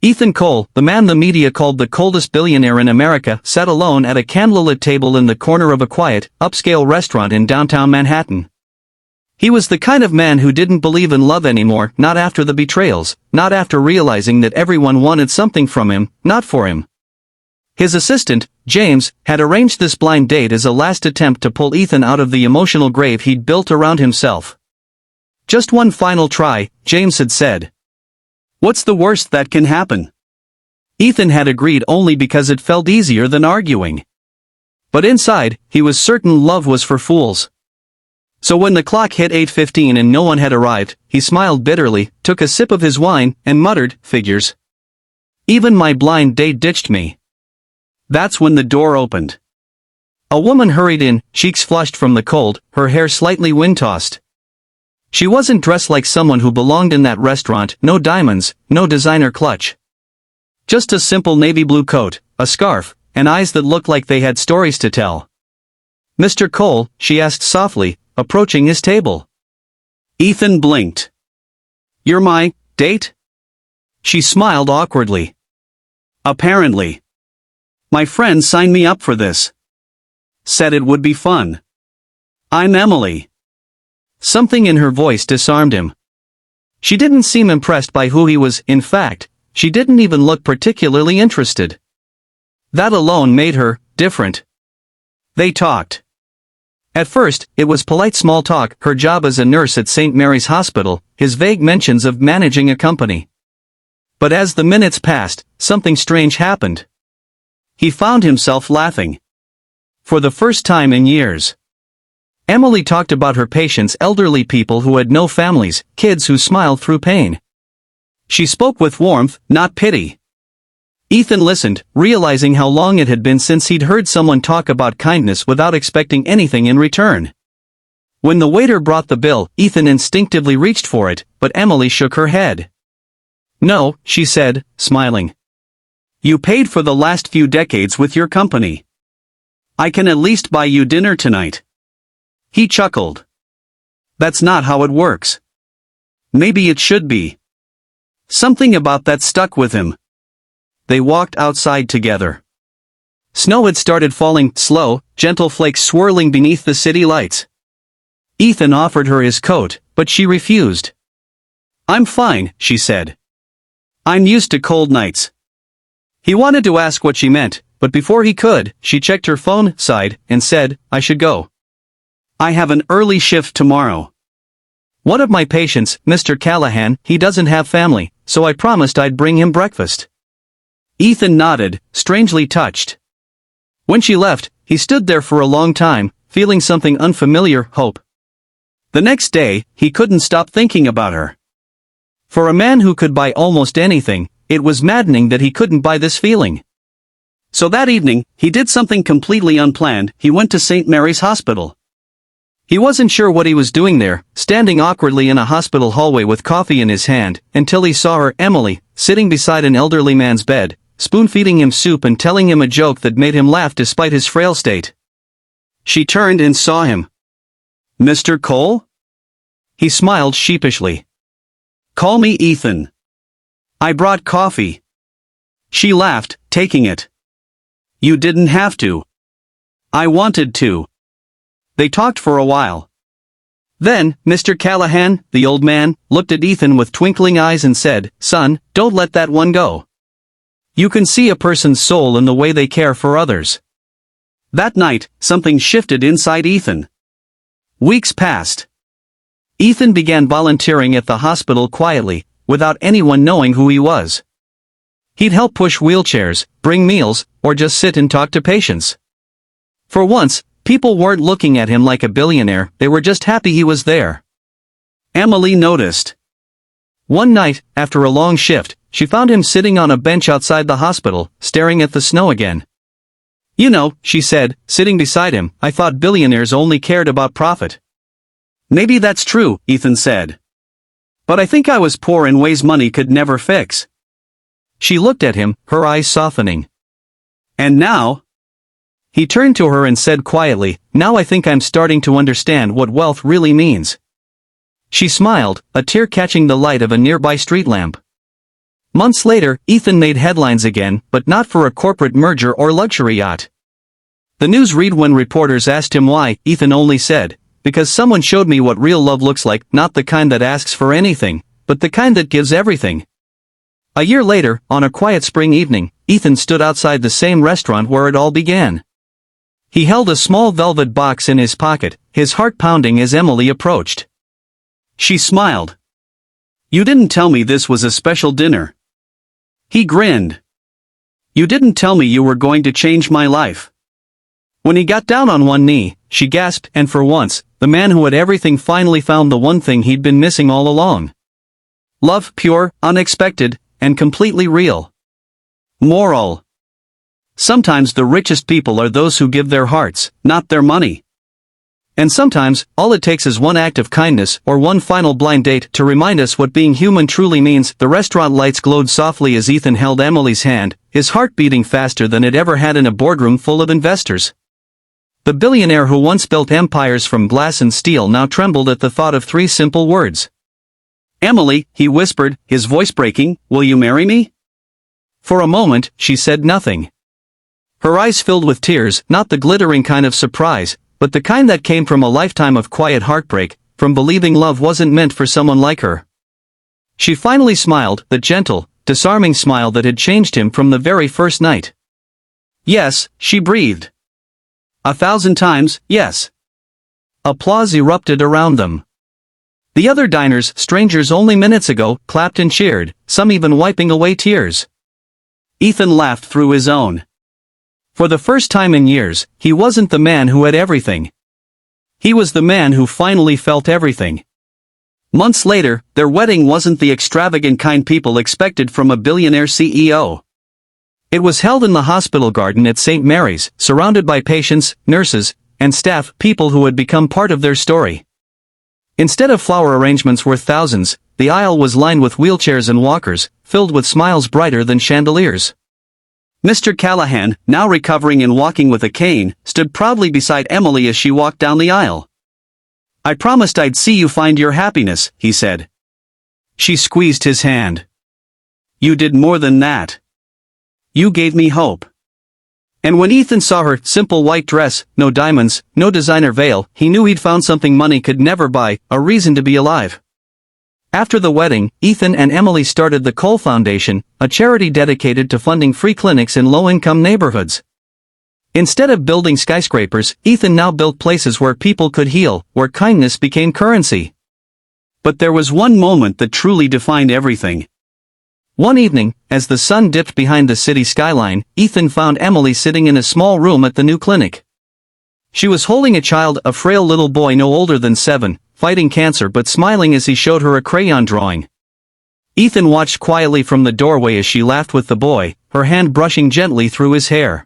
Ethan Cole, the man the media called the coldest billionaire in America, sat alone at a candlelit table in the corner of a quiet, upscale restaurant in downtown Manhattan. He was the kind of man who didn't believe in love anymore, not after the betrayals, not after realizing that everyone wanted something from him, not for him. His assistant, James, had arranged this blind date as a last attempt to pull Ethan out of the emotional grave he'd built around himself. Just one final try, James had said. What's the worst that can happen? Ethan had agreed only because it felt easier than arguing. But inside, he was certain love was for fools. So when the clock hit 8:15 and no one had arrived, he smiled bitterly, took a sip of his wine, and muttered, "Figures. Even my blind date ditched me." That's when the door opened. A woman hurried in, cheeks flushed from the cold, her hair slightly wind-tossed. She wasn't dressed like someone who belonged in that restaurant, no diamonds, no designer clutch. Just a simple navy blue coat, a scarf, and eyes that looked like they had stories to tell. "Mr. Cole," she asked softly, approaching his table. Ethan blinked. "You're my date?" She smiled awkwardly. "Apparently. My friend signed me up for this. Said it would be fun. I'm Emily." Something in her voice disarmed him. She didn't seem impressed by who he was, in fact, she didn't even look particularly interested. That alone made her different. They talked. At first, it was polite small talk, her job as a nurse at St. Mary's Hospital, his vague mentions of managing a company. But as the minutes passed, something strange happened. He found himself laughing. For the first time in years. Emily talked about her patients, elderly people who had no families, kids who smiled through pain. She spoke with warmth, not pity. Ethan listened, realizing how long it had been since he'd heard someone talk about kindness without expecting anything in return. When the waiter brought the bill, Ethan instinctively reached for it, but Emily shook her head. "No," she said, smiling. "You paid for the last few decades with your company. I can at least buy you dinner tonight." He chuckled. "That's not how it works." Maybe it should be. Something about that stuck with him. They walked outside together. Snow had started falling, slow, gentle flakes swirling beneath the city lights. Ethan offered her his coat, but she refused. "I'm fine," she said. "I'm used to cold nights." He wanted to ask what she meant, but before he could, she checked her phone, sighed, and said, "I should go. I have an early shift tomorrow. One of my patients, Mr. Callahan, he doesn't have family, so I promised I'd bring him breakfast." Ethan nodded, strangely touched. When she left, he stood there for a long time, feeling something unfamiliar, hope. The next day, he couldn't stop thinking about her. For a man who could buy almost anything, it was maddening that he couldn't buy this feeling. So that evening, he did something completely unplanned. He went to St. Mary's Hospital. He wasn't sure what he was doing there, standing awkwardly in a hospital hallway with coffee in his hand, until he saw her, Emily, sitting beside an elderly man's bed, spoon-feeding him soup and telling him a joke that made him laugh despite his frail state. She turned and saw him. "Mr. Cole?" He smiled sheepishly. "Call me Ethan. I brought coffee." She laughed, taking it. "You didn't have to. I wanted to." They talked for a while. Then, Mr. Callahan, the old man, looked at Ethan with twinkling eyes and said, "Son, don't let that one go. You can see a person's soul in the way they care for others." That night, something shifted inside Ethan. Weeks passed. Ethan began volunteering at the hospital quietly, without anyone knowing who he was. He'd help push wheelchairs, bring meals, or just sit and talk to patients. For once, people weren't looking at him like a billionaire, they were just happy he was there. Emily noticed. One night, after a long shift, she found him sitting on a bench outside the hospital, staring at the snow again. "You know," she said, sitting beside him, "I thought billionaires only cared about profit." "Maybe that's true," Ethan said. "But I think I was poor in ways money could never fix." She looked at him, her eyes softening. "And now?" He turned to her and said quietly, "Now I think I'm starting to understand what wealth really means." She smiled, a tear catching the light of a nearby street lamp. Months later, Ethan made headlines again, but not for a corporate merger or luxury yacht. The news read when reporters asked him why, Ethan only said, "Because someone showed me what real love looks like, not the kind that asks for anything, but the kind that gives everything." A year later, on a quiet spring evening, Ethan stood outside the same restaurant where it all began. He held a small velvet box in his pocket, his heart pounding as Emily approached. She smiled. "You didn't tell me this was a special dinner." He grinned. "You didn't tell me you were going to change my life." When he got down on one knee, she gasped, and for once, the man who had everything finally found the one thing he'd been missing all along. Love, pure, unexpected, and completely real. Moral: sometimes the richest people are those who give their hearts, not their money. And sometimes, all it takes is one act of kindness or one final blind date to remind us what being human truly means. The restaurant lights glowed softly as Ethan held Emily's hand, his heart beating faster than it ever had in a boardroom full of investors. The billionaire who once built empires from glass and steel now trembled at the thought of 3 simple words. "Emily," he whispered, his voice breaking, "will you marry me?" For a moment, she said nothing. Her eyes filled with tears, not the glittering kind of surprise, but the kind that came from a lifetime of quiet heartbreak, from believing love wasn't meant for someone like her. She finally smiled, the gentle, disarming smile that had changed him from the very first night. "Yes," she breathed. 1,000 times, yes. Applause erupted around them. The other diners, strangers only minutes ago, clapped and cheered, some even wiping away tears. Ethan laughed through his own. For the first time in years, he wasn't the man who had everything. He was the man who finally felt everything. Months later, their wedding wasn't the extravagant kind people expected from a billionaire CEO. It was held in the hospital garden at St. Mary's, surrounded by patients, nurses, and staff, people who had become part of their story. Instead of flower arrangements worth thousands, the aisle was lined with wheelchairs and walkers, filled with smiles brighter than chandeliers. Mr. Callahan, now recovering and walking with a cane, stood proudly beside Emily as she walked down the aisle. "I promised I'd see you find your happiness," he said. She squeezed his hand. "You did more than that. You gave me hope." And when Ethan saw her simple white dress, no diamonds, no designer veil, he knew he'd found something money could never buy, a reason to be alive. After the wedding, Ethan and Emily started the Cole Foundation, a charity dedicated to funding free clinics in low-income neighborhoods. Instead of building skyscrapers, Ethan now built places where people could heal, where kindness became currency. But there was one moment that truly defined everything. One evening, as the sun dipped behind the city skyline, Ethan found Emily sitting in a small room at the new clinic. She was holding a child, a frail little boy no older than 7, fighting cancer but smiling as he showed her a crayon drawing. Ethan watched quietly from the doorway as she laughed with the boy, her hand brushing gently through his hair.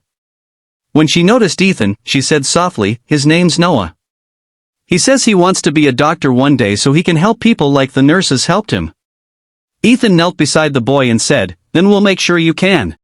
When she noticed Ethan, she said softly, "His name's Noah. He says he wants to be a doctor one day so he can help people like the nurses helped him." Ethan knelt beside the boy and said, "Then we'll make sure you can."